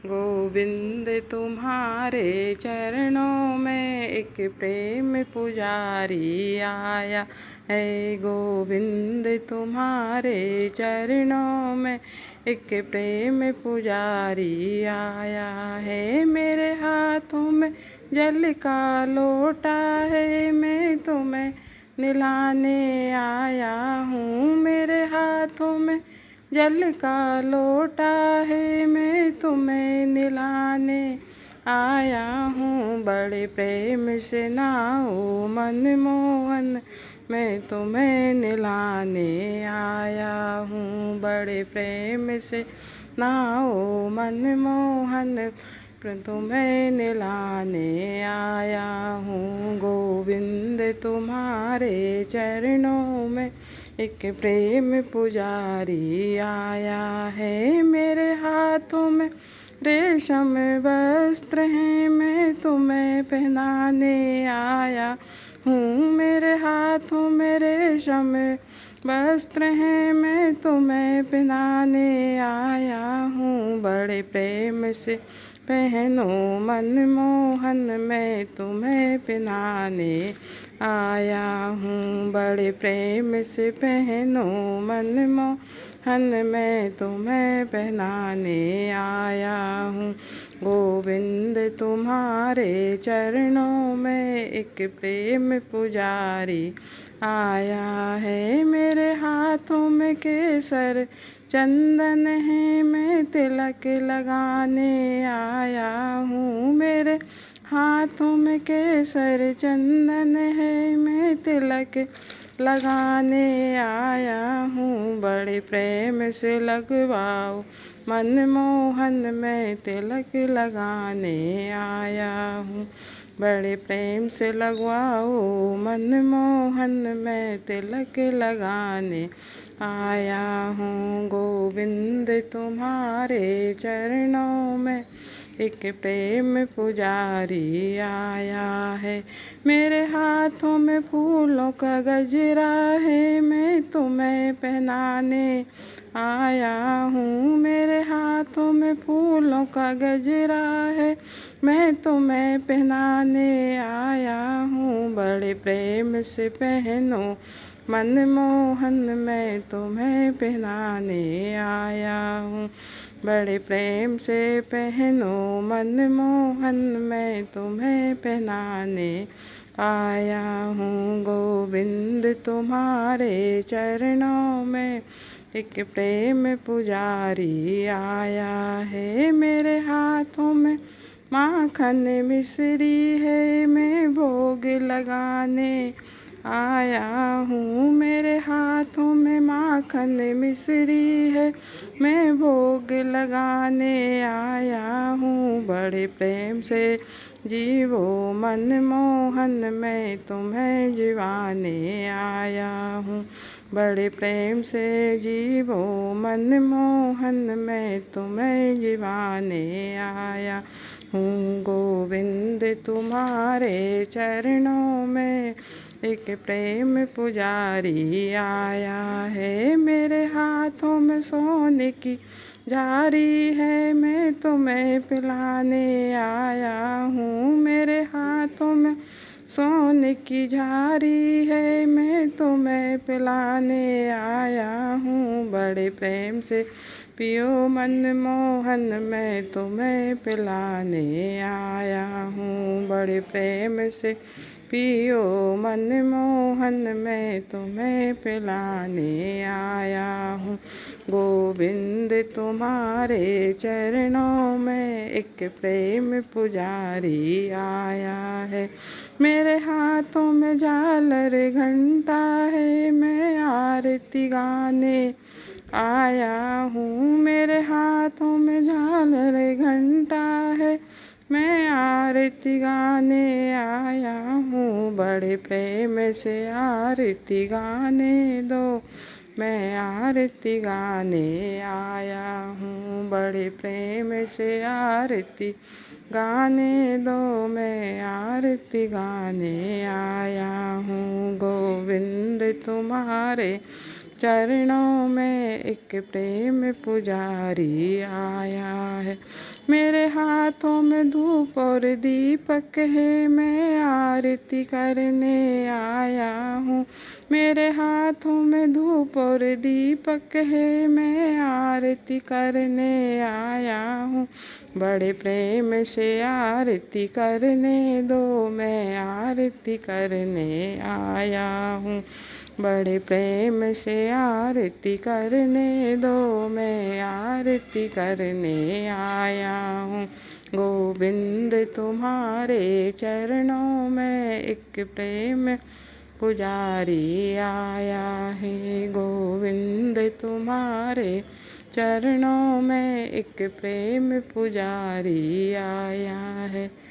गोविंद तुम्हारे चरणों में एक प्रेम पुजारी आया है। गोविंद तुम्हारे चरणों में एक प्रेम पुजारी आया है। मेरे हाथों में जल का लोटा है, मैं तुम्हें निलाने आया हूँ। मेरे हाथों में जल का लोटा है, मैं तुम्हें निलाने आया हूँ। बड़े प्रेम से नाओ मनमोहन, मैं तुम्हें निलाने आया हूँ। बड़े प्रेम से नाओ मनमोहन, तुम्हें निलाने आया हूँ। गोविंद तुम्हारे चरणों में एक प्रेम पुजारी आया है। मेरे हाथों में रेशम वस्त्र हैं, मैं तुम्हें पहनाने आया हूँ। मेरे हाथों में रेशम वस्त्र हैं, मैं तुम्हें पहनाने आया हूँ। बड़े प्रेम से पहनो मनमोहन, मैं तुम्हें पहनाने आया हूँ। बड़े प्रेम से पहनो मनमोहन, मैं तुम्हें पहनाने आया हूँ। गोविंद तुम्हारे चरणों में एक प्रेम पुजारी आया है। मेरे हाथों में केसर चंदन है, मैं तिलक लगाने आया हूँ। मेरे हाथों में केसर चंदन है, मैं तिलक लगाने आया हूँ। बड़े प्रेम से लगवाओ मनमोहन, मैं तिलक लगाने आया हूँ। बड़े प्रेम से लगवाओ मनमोहन, मैं तिलक लगाने आया हूँ। गोविंद तुम्हारे चरणों में एक प्रेम पुजारी आया है। मेरे हाथों में फूलों का गजरा है, मैं तुम्हें पहनाने आया हूँ। मेरे हाथों में फूलों का गजरा है, मैं तुम्हें पहनाने आया हूँ। बड़े प्रेम से पहनो मनमोहन, मैं तुम्हें पहनाने आया हूँ। बड़े प्रेम से पहनो मनमोहन, मैं तुम्हें पहनाने आया हूँ। गोविंद तुम्हारे चरणों में एक प्रेम पुजारी आया है। मेरे हाथों में माखन मिश्री है, मैं भोग लगाने आया हूँ। मेरे हाथों में माखन मिश्री है, मैं भोग लगाने आया हूँ। बड़े प्रेम से जीवो मनमोहन, मैं तुम्हें जीवाने आया हूँ। बड़े प्रेम से जीवो मनमोहन, मैं तुम्हें जीवाने आया हूँ। गोविंद तुम्हारे चरणों में एक प्रेम पुजारी आया है। मेरे हाथों में सोने की झारी है, मैं तुम्हें पिलाने आया हूँ। मेरे हाथों में सोने की झारी है, मैं तुम्हें पिलाने आया हूँ। बड़े प्रेम से पियो मनमोहन, मैं तुम्हें पिलाने आया हूँ। बड़े प्रेम से पियो मनमोहन, मैं तुम्हें पिलाने आया हूँ। गोविंद तुम्हारे चरणों में एक प्रेम पुजारी आया है। मेरे हाथों में झालर घंटा है, मैं आरती गाने आया हूँ। मेरे हाथों में झालर घंटा है, मैं आरती गाने आया हूँ। बड़े प्रेम से आरती गाने दो, मैं आरती गाने आया हूँ। बड़े प्रेम से आरती गाने दो, मैं आरती गाने आया हूँ। गोविंद तुम्हारे चरणों में एक प्रेम पुजारी आया है। मेरे हाथों में धूप और दीपक है, मैं आरती करने आया हूँ। मेरे हाथों में धूप और दीपक है, मैं आरती करने आया हूँ। बड़े प्रेम से आरती करने दो, मैं आरती करने आया हूँ। बड़े प्रेम से आरती करने दो, मैं आरती करने आया हूँ। गोविंद तुम्हारे चरणों में एक प्रेम पुजारी आया है। गोविंद तुम्हारे चरणों में एक प्रेम पुजारी आया है।